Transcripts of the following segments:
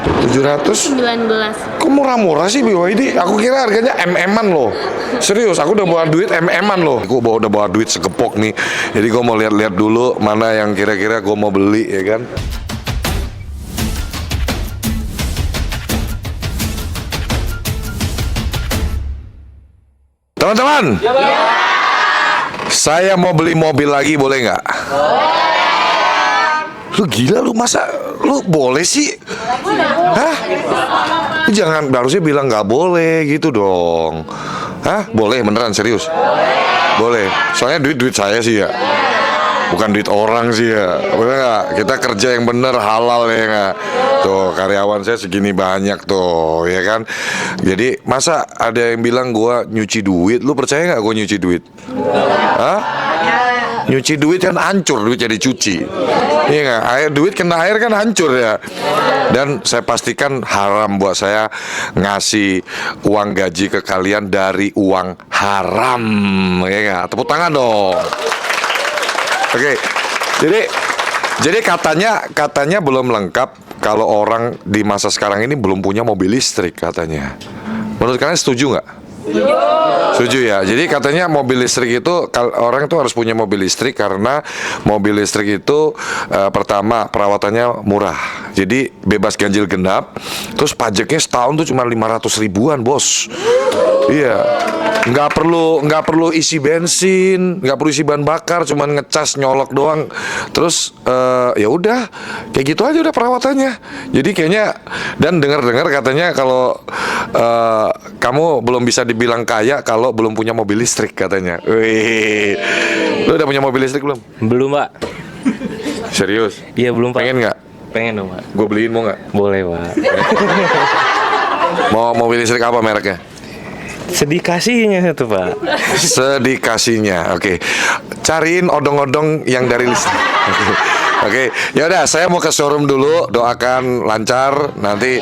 719. Kok murah-murah sih BYD? Aku kira harganya MM-an loh. Serius, aku udah bawa duit MM-an loh. Aku udah bawa duit segepok nih. Jadi gue mau lihat-lihat dulu mana yang kira-kira gue mau beli, ya kan? Teman-teman, saya mau beli mobil lagi, boleh nggak? Lu gila lu, masa lu boleh sih? Hah? Jangan, harusnya bilang nggak boleh gitu dong. Hah? Boleh beneran, serius? Boleh. Soalnya duit saya sih ya. Bukan duit orang sih ya. Bener nggak? Kita kerja yang bener, halal ya nggak? Tuh, karyawan saya segini banyak tuh, ya kan? Jadi masa ada yang bilang gua nyuci duit? Lu percaya nggak gua nyuci duit? Hah? Nyuci duit kan hancur, duit jadi cuci. Iya nggak? Air, duit kena air kan hancur ya. Dan saya pastikan haram buat saya ngasih uang gaji ke kalian dari uang haram, ya nggak? Tepuk tangan dong. Oke, jadi katanya belum lengkap kalau orang di masa sekarang ini belum punya mobil listrik katanya. Menurut kalian setuju nggak? Setuju ya. Jadi katanya mobil listrik itu orang itu harus punya mobil listrik karena mobil listrik itu pertama perawatannya murah. Jadi bebas ganjil genap. Terus pajaknya setahun tuh cuma 500 ribuan, bos. Iya. Nggak perlu isi bensin, nggak perlu isi bahan bakar, cuman ngecas nyolok doang. Terus ya udah kayak gitu aja udah perawatannya. Jadi kayaknya, dan dengar katanya kalau kamu belum bisa dibilang kaya kalau belum punya mobil listrik katanya. Wih, lu udah punya mobil listrik belum? Belum, Pak. Serius? Iya, belum, Pak. Pengen nggak? Pengen dong, Pak. Gue beliin, mau nggak? Boleh, Pak. Mau mobil listrik apa mereknya? Sedikasinya itu, Pak. Sedikasinya, oke. Cariin odong-odong yang dari listrik. Oke, ya udah, saya mau ke showroom dulu. Doakan lancar. Nanti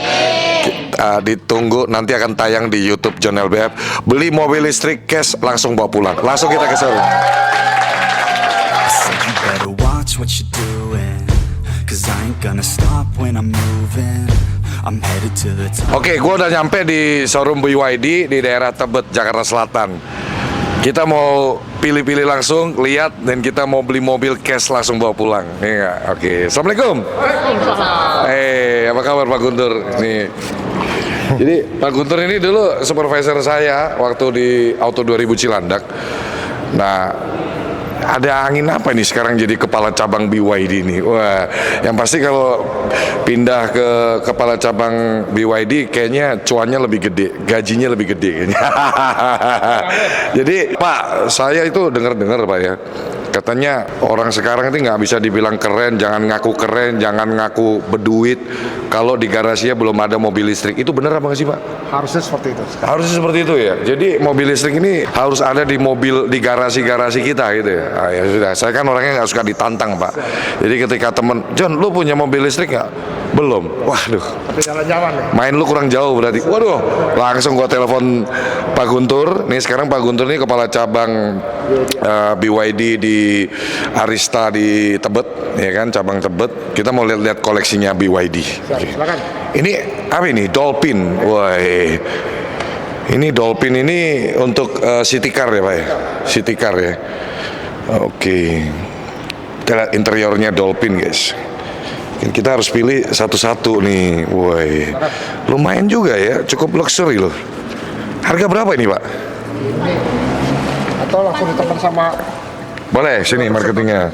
ditunggu, nanti akan tayang di YouTube John LBF. Beli mobil listrik cash, langsung bawa pulang. Langsung kita ke showroom. You better watch what you're doing, 'cause I ain't gonna stop when I'm moving. I'm headed to the top. Oke, gue udah nyampe di showroom BYD di daerah Tebet, Jakarta Selatan. Kita mau pilih-pilih langsung, lihat, dan kita mau beli mobil cash langsung bawa pulang. Iya, oke. Assalamualaikum. Apa kabar Pak Guntur? Nih. Jadi Pak Guntur ini dulu supervisor saya waktu di Auto 2000 Cilandak. Nah, ada angin apa nih sekarang jadi kepala cabang BYD nih? Wah, yang pasti kalau pindah ke kepala cabang BYD kayaknya cuannya lebih gede, gajinya lebih gede kayaknya. Jadi Pak, saya itu dengar Pak ya, katanya orang sekarang itu nggak bisa dibilang keren, jangan ngaku berduit kalau di garasinya belum ada mobil listrik. Itu benar apa nggak sih Pak? Harusnya seperti itu. Harusnya seperti itu ya. Jadi mobil listrik ini harus ada di garasi kita gitu ya. Ah, ya sudah, saya kan orangnya nggak suka ditantang Pak. Jadi ketika temen, John, lu punya mobil listrik nggak? Belum. Waduh. Tapi jalan-jalan ya. Main lu kurang jauh berarti. Waduh, langsung gua telepon Pak Guntur. Nih sekarang Pak Guntur ini kepala cabang BYD di Arista di Tebet, ya kan, cabang Tebet. Kita mau lihat-lihat koleksinya BYD. Silakan. Ini apa ini? Dolphin. Wah. Ini Dolphin ini untuk city car ya Pak ya? City car ya. Oke. Kita lihat interiornya Dolphin guys. Kita harus pilih satu-satu nih. Woi, lumayan juga ya, cukup luxury loh. Harga berapa ini Pak? Atau langsung ditekan sama. Boleh, sini marketingnya.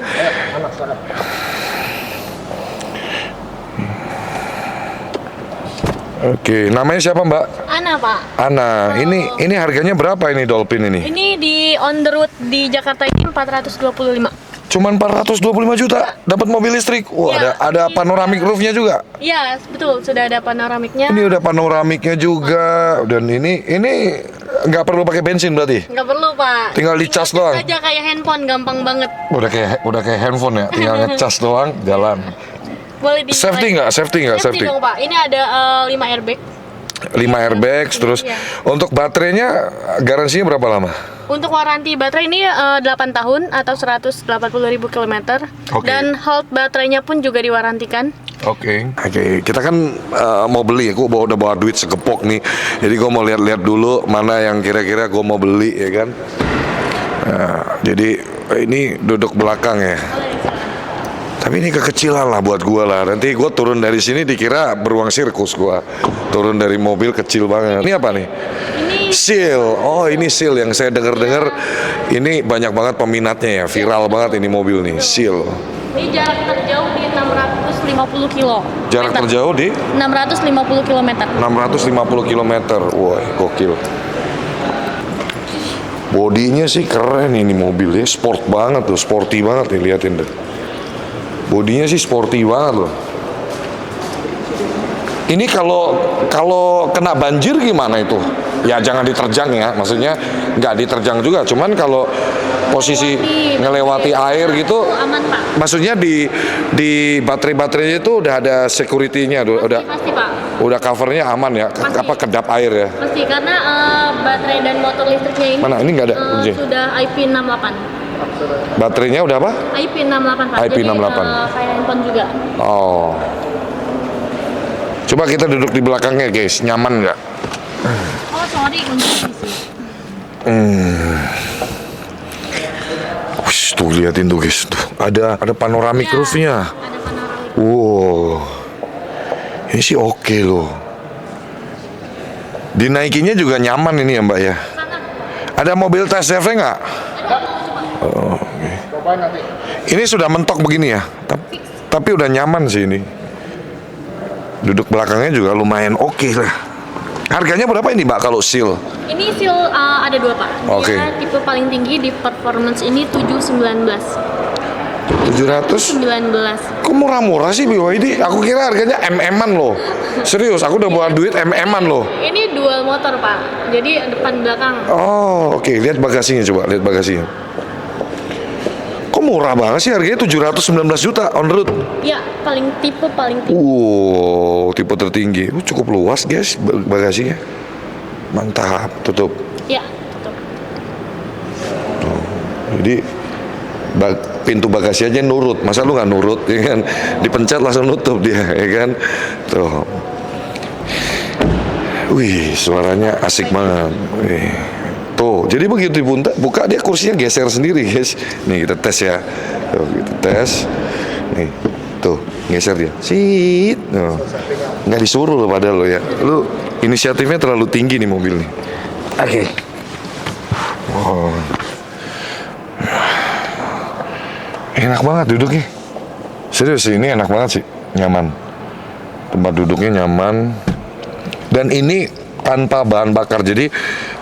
Oke, namanya siapa Mbak? Ana, Pak. Ana. Ini harganya berapa ini Dolphin ini? Ini di on the road di Jakarta ini 425. Cuman 425 juta dapat mobil listrik. Wah, Ya, ada panoramic roofnya juga. Iya, betul. Sudah ada panoramiknya. Ini udah panoramiknya juga, dan ini nggak perlu pakai bensin berarti. Nggak perlu, Pak. Tinggal dicas doang. Aja kayak handphone, gampang banget. Udah kayak handphone ya, tinggal ngecas doang, jalan. Boleh di Safety nggak? Safety dong, Pak. Ini ada 5 airbag. 5 airbags, terus Iya. untuk baterainya garansinya berapa lama? Untuk waranti baterai ini 8 tahun atau 180.000 km. Oke. Dan health baterainya pun juga diwarantikan. Oke, kita kan mau beli, aku udah bawa duit segepok nih, jadi gue mau lihat-lihat dulu mana yang kira-kira gue mau beli ya kan. Nah, jadi ini duduk belakang ya. Tapi ini kekecilan lah buat gue lah. Nanti gue turun dari sini dikira beruang sirkus gue. Turun dari mobil kecil banget. Ini apa nih? Ini Seal. Oh ini Seal yang saya dengar-dengar. Ini banyak banget peminatnya ya. Viral banget ini mobil nih. Seal. jarak terjauh di 650 kilo. Jarak terjauh di 650 km. 650 km. Wah gokil. Bodinya sih keren ini mobilnya. Sport banget tuh. Sporty banget nih. Liatin deh. Bodinya sih sporty banget loh. Ini kalau kena banjir gimana itu? Ya jangan diterjang ya, maksudnya nggak diterjang juga. Cuman kalau posisi ngelewati air gitu, Aman Pak. maksudnya di baterai-baterainya itu udah ada security-nya, Pasti Pak. udah covernya aman ya, Pasti. apa kedap air ya? Pasti karena baterai dan motor listriknya ini Mana? Ini nggak ada, Uji? sudah IP68. Baterainya udah apa? IP68 Pak. IP68. Jadi kayak handphone juga. Oh. Coba kita duduk di belakangnya guys, nyaman nggak? Oh sorry kunci sih. Wih, tuh liatin tuh guys, tuh ada panoramic roof-nya. Ada panoramik. Wow, ini sih oke loh. Dinaikinya juga nyaman ini ya Mbak ya. Ada mobil test drive nggak? Oh, oke. Coba nanti. Ini sudah mentok begini ya, tapi udah nyaman sih ini. Duduk belakangnya juga lumayan oke lah. Harganya berapa ini Mbak kalau Seal? Ini seal ada 2 Pak. Oke. Dia tipe paling tinggi di performance ini 719. 700? 19. Kok murah-murah sih BYD? Aku kira harganya MM-an loh. Serius, aku udah bawa duit MM-an loh. Ini dual motor Pak. Jadi depan belakang. Oh, oke. Lihat bagasinya coba, lihat bagasinya. Kok murah banget sih harganya 719 juta on road. Ya, tipe paling tinggi. Wow, tipe tertinggi. Cukup luas guys bagasinya. Mantap, tutup. Ya, tutup. Jadi pintu bagasi aja nurut. Masa lu nggak nurut ya kan? Dipencet langsung nutup dia ya kan? Tuh. Wih, suaranya asik banget. Wih. Tuh, jadi begitu buka dia kursinya geser sendiri guys. Nih kita tes ya. Tuh, kita tes. Nih, tuh geser dia. Sit. Tuh. Nggak disuruh loh padahal lo ya. Lu inisiatifnya terlalu tinggi nih mobil nih. Oke. Wow. Enak banget duduknya. Serius sih, ini enak banget sih. Nyaman. Tempat duduknya nyaman. Dan ini tanpa bahan bakar, jadi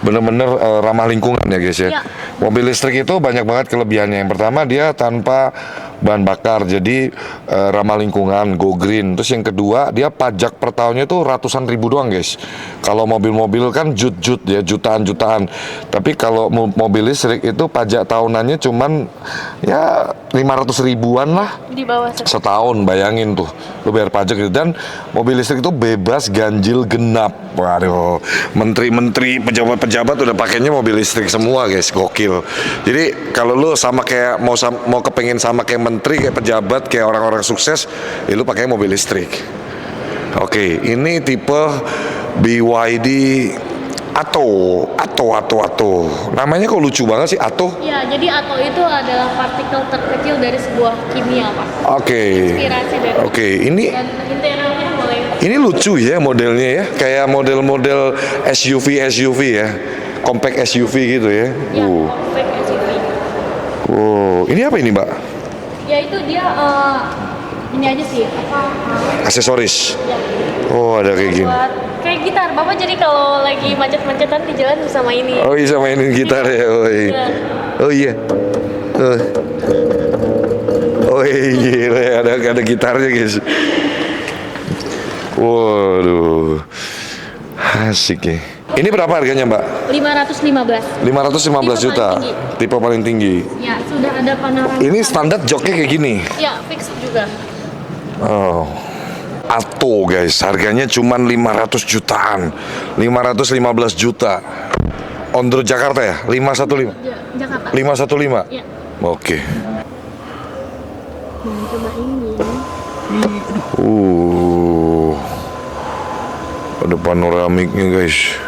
bener-bener ramah lingkungan ya guys ya. Ya. Mobil listrik itu banyak banget kelebihannya. Yang pertama dia tanpa bahan bakar, jadi ramah lingkungan, go green. Terus yang kedua dia pajak per tahunnya tuh ratusan ribu doang guys. Kalau mobil-mobil kan jut-jut ya, jutaan-jutaan. Tapi kalau mobil listrik itu pajak tahunannya cuman ya 500 ribuan lah. Di bawah Setahun, bayangin tuh lu bayar pajak gitu. Dan mobil listrik itu bebas ganjil genap. Waduh, menteri-menteri, pejabat-pejabat udah pakainya mobil listrik semua guys, gokil. Jadi kalau lu sama kayak mau kepengen sama kayak menteri, kayak pejabat, kayak orang-orang sukses, ya lu pakai mobil listrik. Oke, ini tipe BYD Atto. Namanya kok lucu banget sih, Atto. Ya, jadi Atto itu adalah partikel terkecil dari sebuah kimia, Pak. Oke. Inspirasi dari. Oke, ini Dan interiornya boleh. Ini lucu ya modelnya ya, kayak model-model SUV ya, compact SUV gitu ya. Ya, compact SUV. Wow, ini apa ini Mbak? Ya itu dia ini aja sih Aksesoris. ya, Oh ada kayak gini. buat kayak gitar. Bapak jadi kalau lagi macet-macetan di jalan bisa main ini. Oh bisa mainin gitar ya, oh iya. Iya. Oh iya. Oh iya, ada gitarnya guys. Waduh, asik ya. Ini berapa harganya Mbak? 515. 515 juta, tipe paling tinggi. Ya, sudah ada panoramik. Ini standar joknya kayak gini. Ya, fix juga. Oh. Atto guys, harganya cuma 500 jutaan, 515 juta. On the road Jakarta ya, 515. Jakarta. 515. Iya. Oke. Mau coba ini. Ada panoramiknya guys.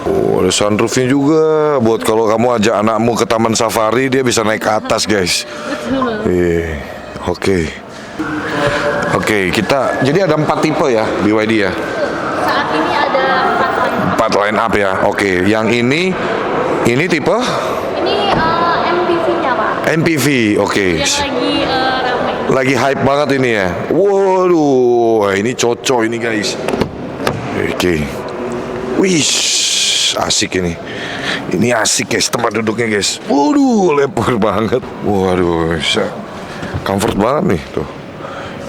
Oh, ada sunroofnya juga. Buat kalau kamu ajak anakmu ke taman safari, dia bisa naik ke atas guys. Iya. Oke. Oke, kita jadi ada 4 tipe ya BYD ya. Saat ini ada 4 line. 4 line up ya. Oke, yang ini tipe Ini MPV-nya Pak. MPV. Oke. Yang lagi ramai. Lagi hype banget ini ya. Waduh, ini cocok ini guys. Oke. Wih, asik ini. Ini asik guys tempat duduknya guys. Waduh, lebar banget. Waduh, bisa comfort banget nih tuh.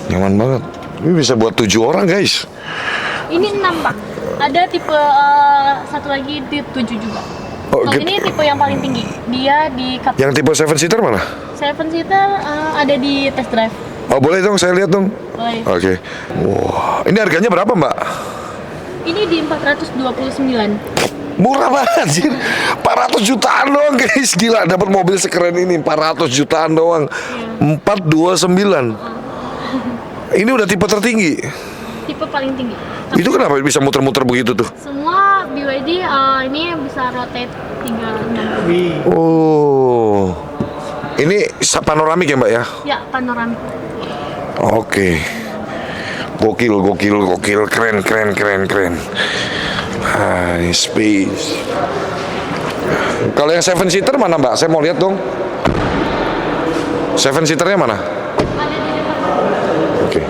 Nyaman banget. Ini bisa buat 7 orang guys. Ini 6 Pak. Ada tipe satu lagi di 7 juga. Oh, Kalau gitu. ini tipe yang paling tinggi. Dia di Yang tipe 7 seater mana? 7 seater ada di test drive. Oh boleh dong, saya lihat dong. Boleh. Oke. Wah, ini harganya berapa Mbak? Ini di 429. Murah banget sih. 400 jutaan doang guys. Gila, dapat mobil sekeren ini 400 jutaan doang. 429. Ini udah tipe tertinggi. Tipe paling tinggi. Itu kenapa bisa muter-muter begitu tuh? Semua BYD ini bisa rotate 360. Oh. Ini panoramik ya Mbak ya? Ya, panoramik. Oke. Gokil, keren. Ini space. Kalau yang 7 seater mana Mbak? Saya mau lihat dong. 7 seaternya mana? Oke.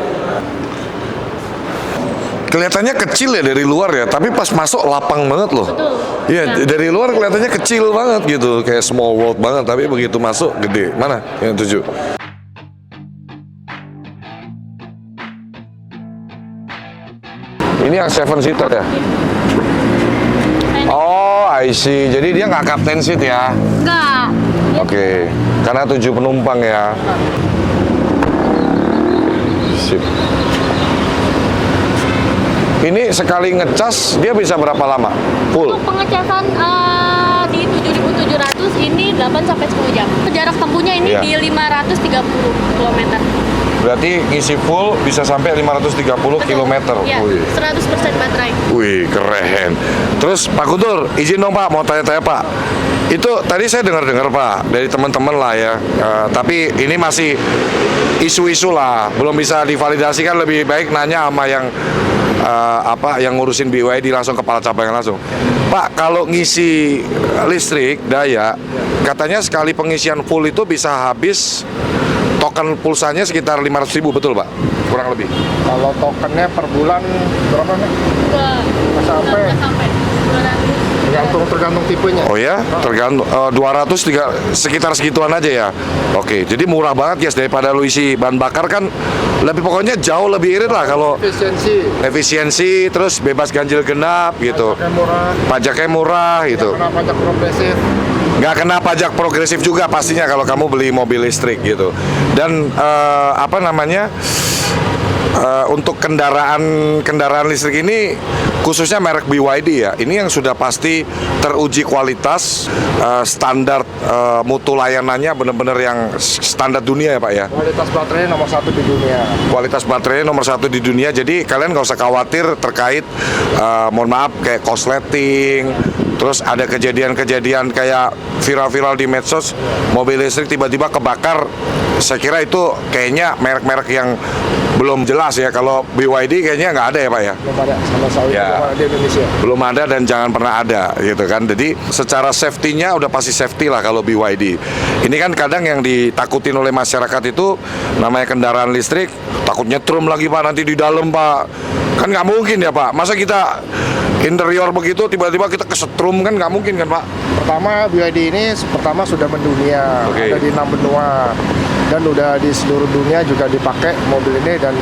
Kelihatannya kecil ya dari luar ya, tapi pas masuk lapang banget loh. Betul. Iya, Ya. dari luar kelihatannya kecil banget gitu, kayak small world banget, tapi begitu masuk gede. Mana? Yang 7. Ini yang 7 seater ya? Oh, I see. Jadi dia nggak captain seat ya? Enggak. Oke, karena 7 penumpang ya. Sip. Ini sekali ngecas dia bisa berapa lama? Full. Untuk pengecasan di 7.700 ini 8 sampai 10 jam. Jarak tempuhnya ini Iya. di 530 km. Berarti ngisi full bisa sampai 530 km. Ya, Wih. 100% baterai. Wih, keren. Terus Pak Guntur, izin dong Pak, mau tanya-tanya Pak. Itu tadi saya dengar-dengar Pak dari teman-teman lah ya. Tapi ini masih isu-isu lah, belum bisa divalidasikan. Lebih baik nanya sama yang yang ngurusin BYD langsung, kepala cabang langsung. Pak, kalau ngisi listrik daya, katanya sekali pengisian full itu bisa habis token pulsanya sekitar 500.000, betul Pak? Kurang lebih. Kalau tokennya per bulan berapa nih? Enggak Sampai sampai 200. tergantung tipenya. Oh ya, tergantung 200 sekitar segituan aja ya. Oke, jadi murah banget guys, daripada lu isi bahan bakar kan lebih, pokoknya jauh lebih irit lah kalau efisiensi, terus bebas ganjil genap gitu. Pajaknya murah gitu. Kena pajak progresif. Nggak kena pajak progresif juga pastinya kalau kamu beli mobil listrik gitu. Dan untuk kendaraan listrik ini khususnya merek BYD ya, ini yang sudah pasti teruji kualitas, standar mutu layanannya benar-benar yang standar dunia ya Pak ya. Kualitas baterai nomor 1 di dunia. Kualitas baterai nomor 1 di dunia, jadi kalian nggak usah khawatir terkait mohon maaf kayak korsleting. Terus ada kejadian-kejadian kayak viral-viral di medsos, mobil listrik tiba-tiba kebakar. Saya kira itu kayaknya merek-merek yang belum jelas ya. Kalau BYD kayaknya nggak ada ya Pak ya? Belum ada sama sekali Ya. belum ada di Indonesia. Belum ada dan jangan pernah ada gitu kan. Jadi secara safety-nya udah pasti safety lah kalau BYD. Ini kan kadang yang ditakutin oleh masyarakat itu namanya kendaraan listrik, takut nyetrum lagi Pak nanti di dalam Pak. Kan nggak mungkin ya Pak. Masa kita interior begitu tiba-tiba kita kesetrum, kan nggak mungkin kan Pak? Pertama BYD ini pertama sudah mendunia, Oke. ada di 6 benua dan udah di seluruh dunia juga dipakai mobil ini dan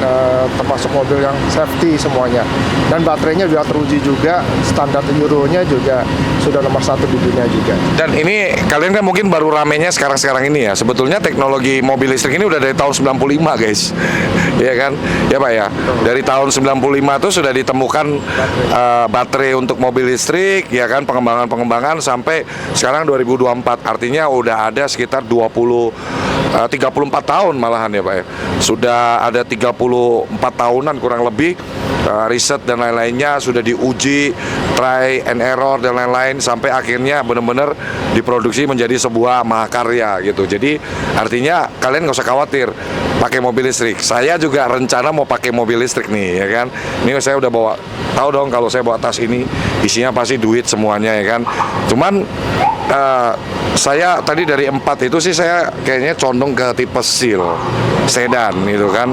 termasuk mobil yang safety semuanya. Dan baterainya juga teruji juga, standar Euro-nya juga sudah nomor 1 di dunia juga. Dan ini kalian kan mungkin baru ramenya sekarang-sekarang ini ya. Sebetulnya teknologi mobil listrik ini udah dari tahun 95 guys. Iya kan? Ya Pak ya. Dari tahun 95 tuh sudah ditemukan baterai untuk mobil listrik ya kan, pengembangan sampai sekarang 2024. Artinya udah ada sekitar 34 tahun malahan ya Pak ya. Sudah ada 34 tahunan kurang lebih riset dan lain-lainnya sudah diuji, try and error dan lain-lain sampai akhirnya benar-benar diproduksi menjadi sebuah mahakarya gitu. Jadi artinya kalian nggak usah khawatir pakai mobil listrik. Saya juga rencana mau pakai mobil listrik nih ya kan. Ini saya udah bawa, tahu dong kalau saya bawa tas ini isinya pasti duit semuanya ya kan. Cuman saya tadi dari 4 itu sih saya kayaknya condong ke tipe seal sedan gitu kan.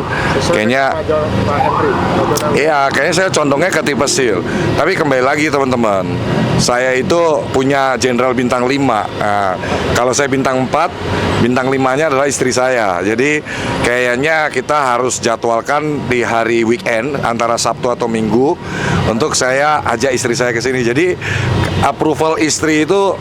Kayaknya iya, kayaknya saya condongnya ke tipe seal. Tapi kembali lagi teman-teman, saya itu punya Jenderal bintang 5. Kalau saya bintang 4, bintang 5-nya adalah istri saya. Jadi kayaknya kita harus jadwalkan di hari weekend antara Sabtu atau Minggu untuk saya ajak istri saya ke sini. Jadi approval istri itu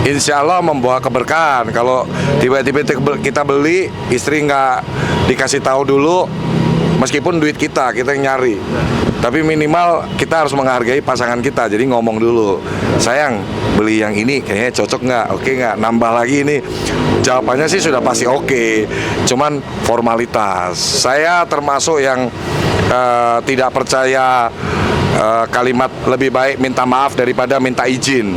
insya Allah membawa keberkahan. Kalau tiba-tiba kita beli, istri nggak dikasih tahu dulu, meskipun duit kita yang nyari, tapi minimal kita harus menghargai pasangan kita. Jadi ngomong dulu, sayang beli yang ini kayaknya cocok nggak, oke nggak, nambah lagi ini. Jawabannya sih sudah pasti oke, cuman formalitas. Saya termasuk yang tidak percaya kalimat lebih baik minta maaf daripada minta izin.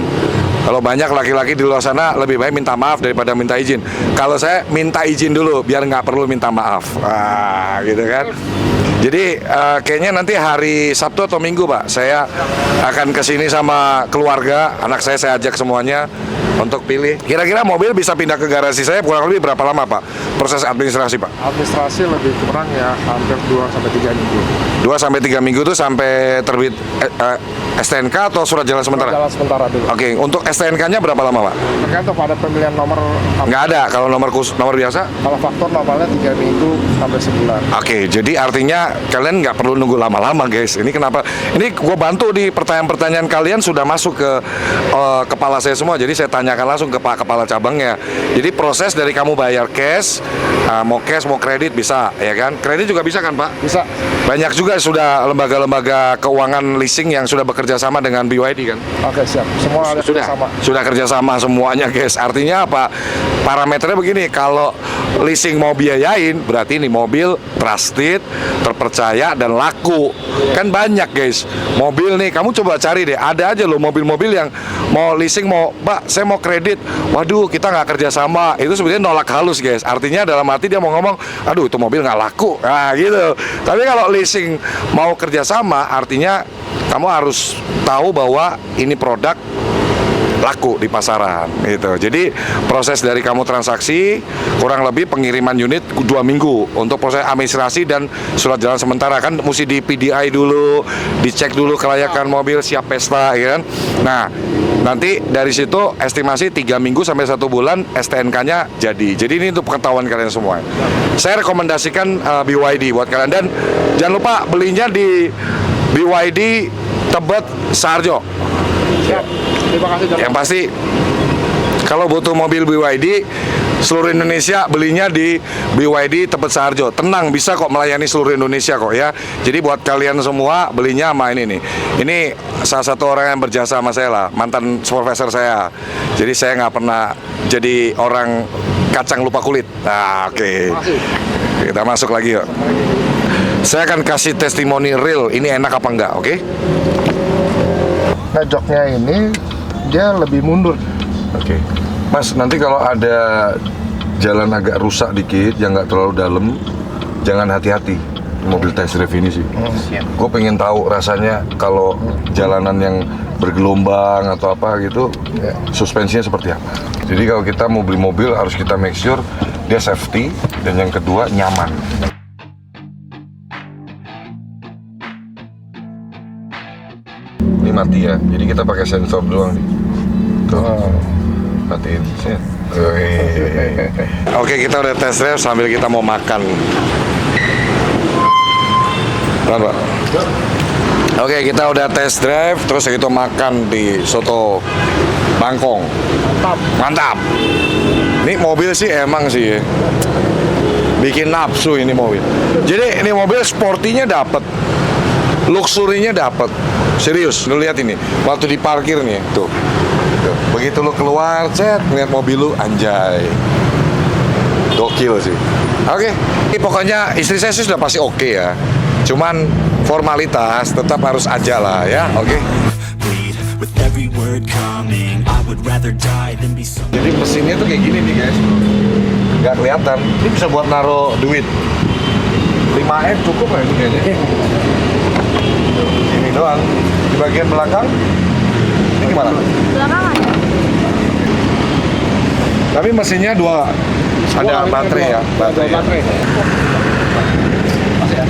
Kalau banyak laki-laki di luar sana lebih baik minta maaf daripada minta izin. Kalau saya minta izin dulu biar nggak perlu minta maaf. Gitu kan. Jadi kayaknya nanti hari Sabtu atau Minggu Pak, saya akan kesini sama keluarga, anak saya ajak semuanya untuk pilih. Kira-kira mobil bisa pindah ke garasi saya kurang lebih berapa lama Pak? Proses administrasi Pak? Administrasi lebih kurang ya hampir 2-3 minggu. 2-3 minggu itu sampai terbit STNK atau surat jalan sementara? Surat jalan sementara dulu. Oke, untuk STNK-nya berapa lama Pak? Tergantung pada pemilihan nomor. Nggak ada, kalau nomor biasa? Kalau faktor normalnya 3 minggu sampai sebulan. Oke, jadi artinya kalian nggak perlu nunggu lama-lama guys. Ini kenapa? Ini gue bantu di pertanyaan-pertanyaan kalian sudah masuk ke kepala saya semua. Jadi saya tanyakan langsung ke Pak Kepala Cabangnya. Jadi proses dari kamu bayar cash, mau kredit bisa, ya kan? Kredit juga bisa kan Pak? Bisa. Banyak juga sudah lembaga-lembaga keuangan leasing yang sudah bekerja sama dengan BYD kan? Oke, siap. Semua ada sama. Sudah kerjasama semuanya guys. Artinya apa? Parameternya begini, kalau leasing mau biayain, berarti ini mobil trusted, terpercaya dan laku. Kan banyak guys. Mobil nih, kamu coba cari deh. Ada aja loh mobil-mobil yang mau leasing, mau Pak, saya mau kredit. Waduh, kita nggak kerjasama. Itu sebenarnya nolak halus guys. Artinya dalam arti dia mau ngomong, aduh itu mobil nggak laku. Nah gitu. Tapi kalau leasing mau kerjasama, artinya kamu harus tahu bahwa ini produk laku di pasaran gitu. Jadi proses dari kamu transaksi kurang lebih pengiriman unit 2 minggu untuk proses administrasi dan surat jalan sementara kan mesti di PDI dulu, dicek dulu kelayakan mobil siap pesta ya kan. Nah, nanti dari situ estimasi 3 minggu sampai 1 bulan STNK-nya jadi. Jadi ini untuk pengetahuan kalian semua. Saya rekomendasikan BYD buat kalian dan jangan lupa belinya di BYD Tebet Sarjo. Siap. Terima kasih. Yang pasti kalau butuh mobil BYD seluruh Indonesia belinya di BYD Tebet Sarjo. Tenang, bisa kok melayani seluruh Indonesia kok ya. Jadi buat kalian semua belinya sama ini nih. Ini salah satu orang yang berjasa sama saya lah, mantan supervisor saya. Jadi saya nggak pernah jadi orang kacang lupa kulit. Nah, oke. Kita masuk lagi yuk. Saya akan kasih testimoni real. Ini enak apa enggak, oke? Nah, joknya ini dia lebih mundur. Oke. Mas, nanti kalau ada jalan agak rusak dikit yang nggak terlalu dalam, jangan hati-hati mobil test drive ini sih. Gue pengen tahu rasanya kalau jalanan yang bergelombang atau apa gitu, suspensinya seperti apa. Jadi kalau kita mau beli mobil harus kita make sure dia safety dan yang kedua nyaman. Ini mati ya, jadi kita pakai sensor doang nih. Tuh. Matiin. Oke, kita udah test drive sambil kita mau makan. Pelan, Pak. Oke, kita udah test drive, terus kita makan di soto Bangkong. Mantap. Ini mobil sih emang sih bikin nafsu ini mobil. Jadi ini mobil sportinya dapet, luxurinya dapet. Serius, lu lihat ini. Waktu diparkir nih, tuh. Begitu lu keluar, cet, ngeliat mobil lu, anjay. Gokil sih. Oke, ini pokoknya istri saya sih sudah pasti oke ya. Cuman formalitas tetap harus aja lah ya, oke. Bleed with every word coming. I would rather die than be so. Jadi mesinnya tuh kayak gini nih guys, nggak kelihatan. Ini bisa buat naruh duit. 5M cukup nggak ini kayaknya? Ini doang. Di bagian belakang, ini gimana? Belakangan ya? Tapi mesinnya dua, ada baterai ya, baterai. Ya.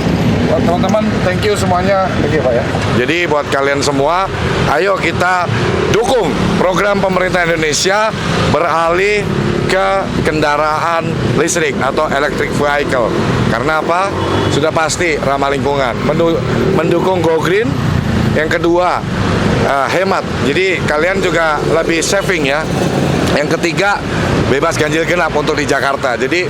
Teman-teman, thank you semuanya. Thank you Pak ya. Jadi buat kalian semua, ayo kita dukung program pemerintah Indonesia beralih ke kendaraan listrik atau electric vehicle. Karena apa? Sudah pasti ramah lingkungan. Mendukung Go Green. Yang kedua, hemat. Jadi kalian juga lebih saving ya. Yang ketiga, bebas ganjil genap untuk di Jakarta. Jadi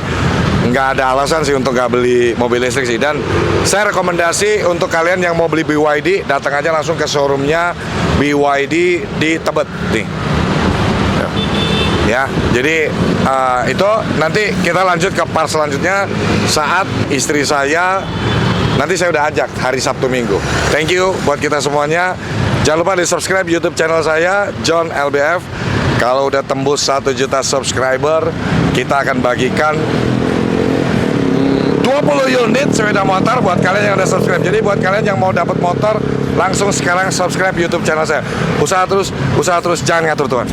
nggak ada alasan sih untuk nggak beli mobil listrik sih. Dan saya rekomendasi untuk kalian yang mau beli BYD, datang aja langsung ke showroomnya BYD di Tebet nih. Ya, jadi itu nanti kita lanjut ke part selanjutnya saat istri saya, nanti saya udah ajak hari Sabtu Minggu. Thank you buat kita semuanya. Jangan lupa di subscribe YouTube channel saya, John LBF. Kalau udah tembus 1 juta subscriber, kita akan bagikan 20 unit sepeda motor buat kalian yang udah subscribe. Jadi buat kalian yang mau dapat motor, langsung sekarang subscribe YouTube channel saya. Usaha terus, jangan ngatur Tuhan.